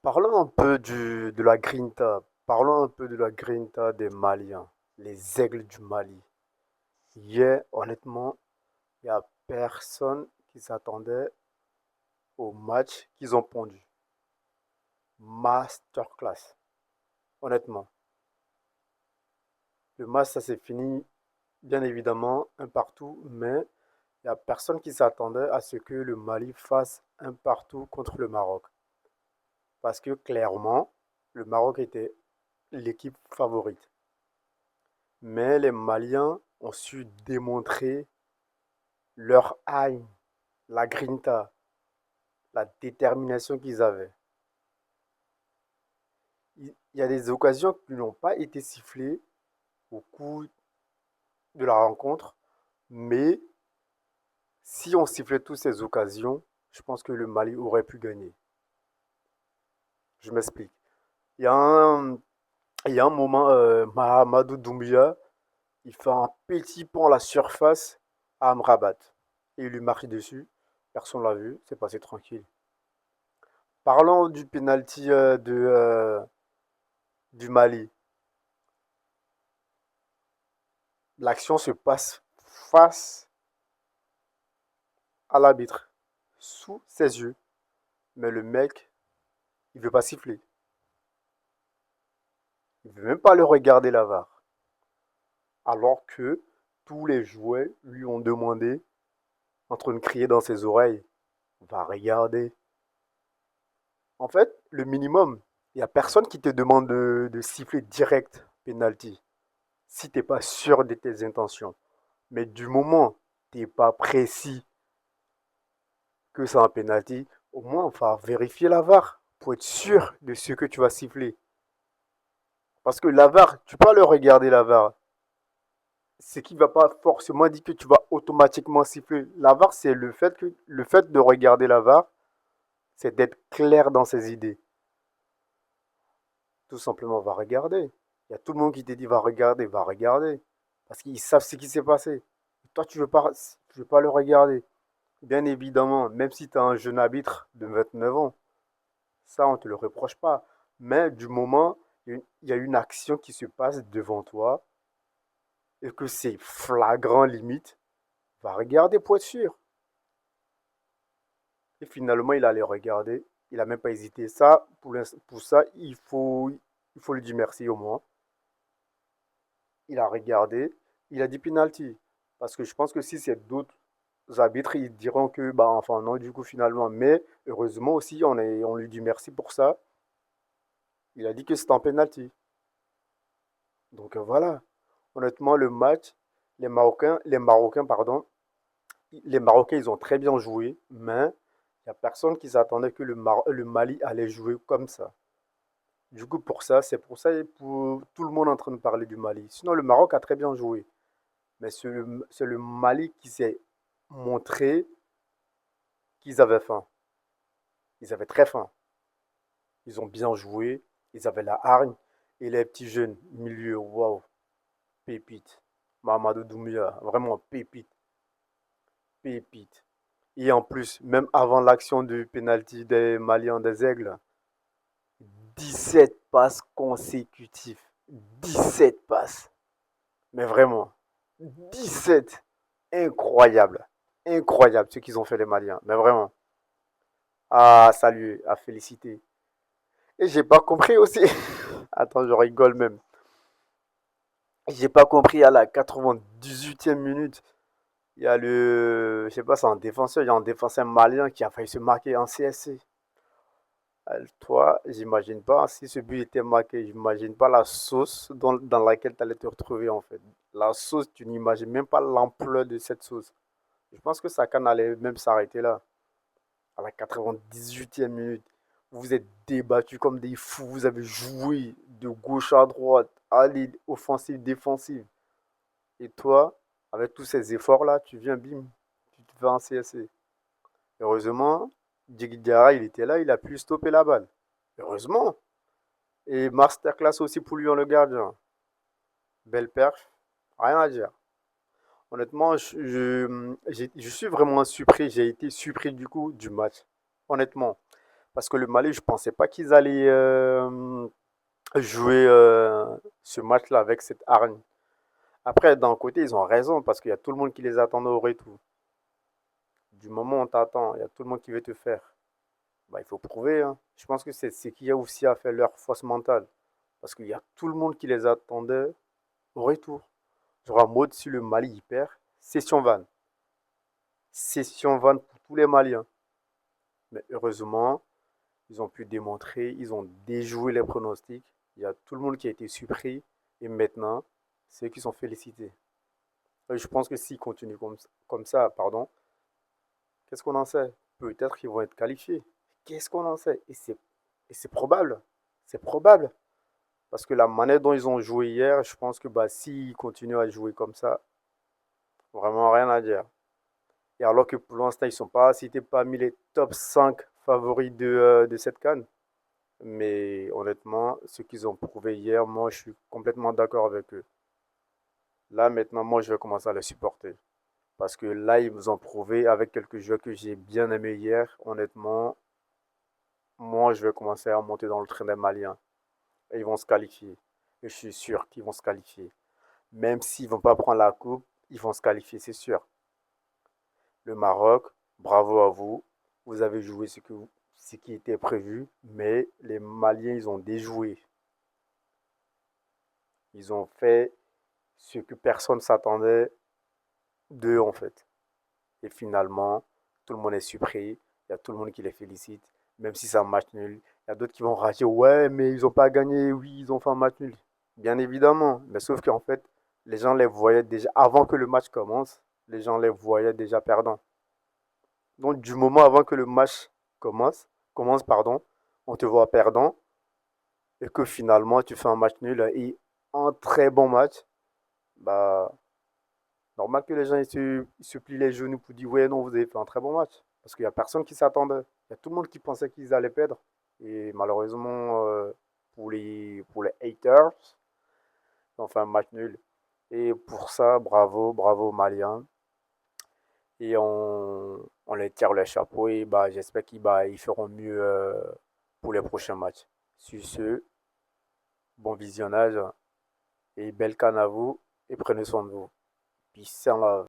Parlons un peu de la Grinta. Parlons un peu de la Grinta des Maliens, les aigles du Mali. Hier, honnêtement, il n'y a personne qui s'attendait au match qu'ils ont pondu. Masterclass, honnêtement. Le match, ça s'est fini, bien évidemment, un partout, mais il n'y a personne qui s'attendait à ce que le Mali fasse un partout contre le Maroc. Parce que clairement, le Maroc était l'équipe favorite. Mais les Maliens ont su démontrer leur haine, la grinta, la détermination qu'ils avaient. Il y a des occasions qui n'ont pas été sifflées au cours de la rencontre, mais si on sifflait toutes ces occasions, je pense que le Mali aurait pu gagner. Je m'explique. Il y a un, il y a un moment, Mahamadou Doumbia, il fait un petit pont à la surface à Amrabat. Et il lui marche dessus. Personne ne l'a vu, c'est passé tranquille. Parlons du penalty du Mali. L'action se passe face à l'arbitre, sous ses yeux. Mais le mec, il veut pas siffler. Il veut même pas le regarder la VAR. Alors que tous les joueurs lui ont demandé, en train de crier dans ses oreilles, va regarder. En fait, le minimum, il n'y a personne qui te demande de siffler direct penalty si tu n'es pas sûr de tes intentions. Mais du moment tu n'es pas précis que c'est un penalty, au moins on va vérifier la VAR pour être sûr de ce que tu vas siffler. Parce que la VAR, tu peux le regarder la VAR. Ce qui ne va pas forcément dire que tu vas automatiquement siffler. La VAR, c'est le fait de regarder la VAR, c'est d'être clair dans ses idées. Tout simplement, va regarder. Il y a tout le monde qui te dit va regarder, va regarder. Parce qu'ils savent ce qui s'est passé. Toi, tu veux pas le regarder. Bien évidemment, même si tu as un jeune arbitre de 29 ans, ça, on ne te le reproche pas. Mais du moment, il y a une action qui se passe devant toi et que c'est flagrant limite, va regarder pour être sûr. Et finalement, il allait regarder. Il n'a même pas hésité. Ça, pour ça, il faut lui dire merci au moins. Il a regardé. Il a dit penalty. Parce que je pense que si c'est d'autres arbitres, ils diront que, bah, enfin, non, du coup, finalement. Mais heureusement aussi, on lui dit merci pour ça. Il a dit que c'était un penalty. Donc voilà. Honnêtement, le match, pardon, les Marocains, ils ont très bien joué, mais il n'y a personne qui s'attendait que le Mali allait jouer comme ça. Du coup, c'est pour ça, et pour tout le monde est en train de parler du Mali. Sinon, le Maroc a très bien joué. Mais c'est le Mali qui s'est montré qu'ils avaient faim. Ils avaient très faim. Ils ont bien joué. Ils avaient la hargne. Et les petits jeunes, milieu, waouh, pépite. Mamadou Doumbia, vraiment pépite, pépite. Et en plus, même avant l'action du penalty des Maliens des Aigles, 17 passes consécutives. 17 passes. Mais vraiment, 17. Incroyable. Incroyable ce qu'ils ont fait les Maliens. Mais vraiment. À saluer, à féliciter. Et j'ai pas compris aussi. Attends, je rigole même. J'ai pas compris à la 98e minute. Il y a le. Je sais pas, c'est un défenseur. Il y a un défenseur malien qui a failli se marquer en CSC. Toi, j'imagine pas si ce but était marqué. J'imagine pas la sauce dans laquelle tu allais te retrouver en fait. La sauce, tu n'imagines même pas l'ampleur de cette sauce. Je pense que Sakan allait même s'arrêter là. À la 98e minute. Vous vous êtes débattus comme des fous. Vous avez joué de gauche à droite, allez, offensive, défensive. Et toi, avec tous ces efforts-là, tu viens, bim, tu te fais un CSC. Heureusement, Djigui Diarra, il était là, il a pu stopper la balle. Heureusement. Et masterclass aussi pour lui en le gardien. Belle perche, rien à dire. Honnêtement, je suis vraiment surpris. J'ai été surpris du coup du match. Honnêtement. Parce que le Mali, je pensais pas qu'ils allaient jouer ce match-là avec cette hargne. Après, d'un côté, ils ont raison parce qu'il y a tout le monde qui les attendait au retour. Du moment où on t'attend, il y a tout le monde qui veut te faire. Bah, il faut prouver, hein. Je pense que c'est ce qui a aussi à faire leur force mentale. Parce qu'il y a tout le monde qui les attendait au retour. Genre en mode, si le Mali y perd, session van. Session van pour tous les Maliens. Mais heureusement, ils ont pu démontrer, ils ont déjoué les pronostics. Il y a tout le monde qui a été surpris. Et maintenant, c'est eux qui sont félicités. Et je pense que s'ils continuent comme ça, pardon, qu'est-ce qu'on en sait? Peut-être qu'ils vont être qualifiés. Qu'est-ce qu'on en sait? Et c'est probable. C'est probable. Parce que la manière dont ils ont joué hier, je pense que bah, s'ils continuent à jouer comme ça, vraiment rien à dire. Et alors que pour l'instant, ils ne sont pas cités parmi les top 5 favoris de cette CAN. Mais honnêtement, ce qu'ils ont prouvé hier, moi, je suis complètement d'accord avec eux. Là, maintenant, moi, je vais commencer à les supporter. Parce que là, ils nous ont prouvé avec quelques jeux que j'ai bien aimés hier. Honnêtement, moi, je vais commencer à monter dans le train des Maliens. Et ils vont se qualifier. Et je suis sûr qu'ils vont se qualifier. Même s'ils ne vont pas prendre la coupe, ils vont se qualifier, c'est sûr. Le Maroc, bravo à vous. Vous avez joué ce qui était prévu. Mais les Maliens, ils ont déjoué. Ils ont fait ce que personne ne s'attendait d'eux, en fait. Et finalement, tout le monde est surpris. Il y a tout le monde qui les félicite. Même si c'est un match nul. Il y a d'autres qui vont rager. Ouais, mais ils n'ont pas gagné. Oui, ils ont fait un match nul. Bien évidemment. Mais sauf qu'en fait, les gens les voyaient déjà. Avant que le match commence, les gens les voyaient déjà perdants. Donc, du moment avant que le match commence, pardon, on te voit perdant. Et que finalement, tu fais un match nul et un très bon match. Bah, normal que les gens ils se plient les genoux pour dire ouais non vous avez fait un très bon match. Parce qu'il n'y a personne qui s'attendait. Il y a tout le monde qui pensait qu'ils allaient perdre. Et malheureusement pour les haters, ils ont fait un match nul. Et pour ça, bravo, bravo aux Maliens. Et on les tire le chapeau et bah, j'espère qu'ils feront mieux pour les prochains matchs. Sur ce, bon visionnage et belle canne à vous et prenez soin de vous. Peace and love.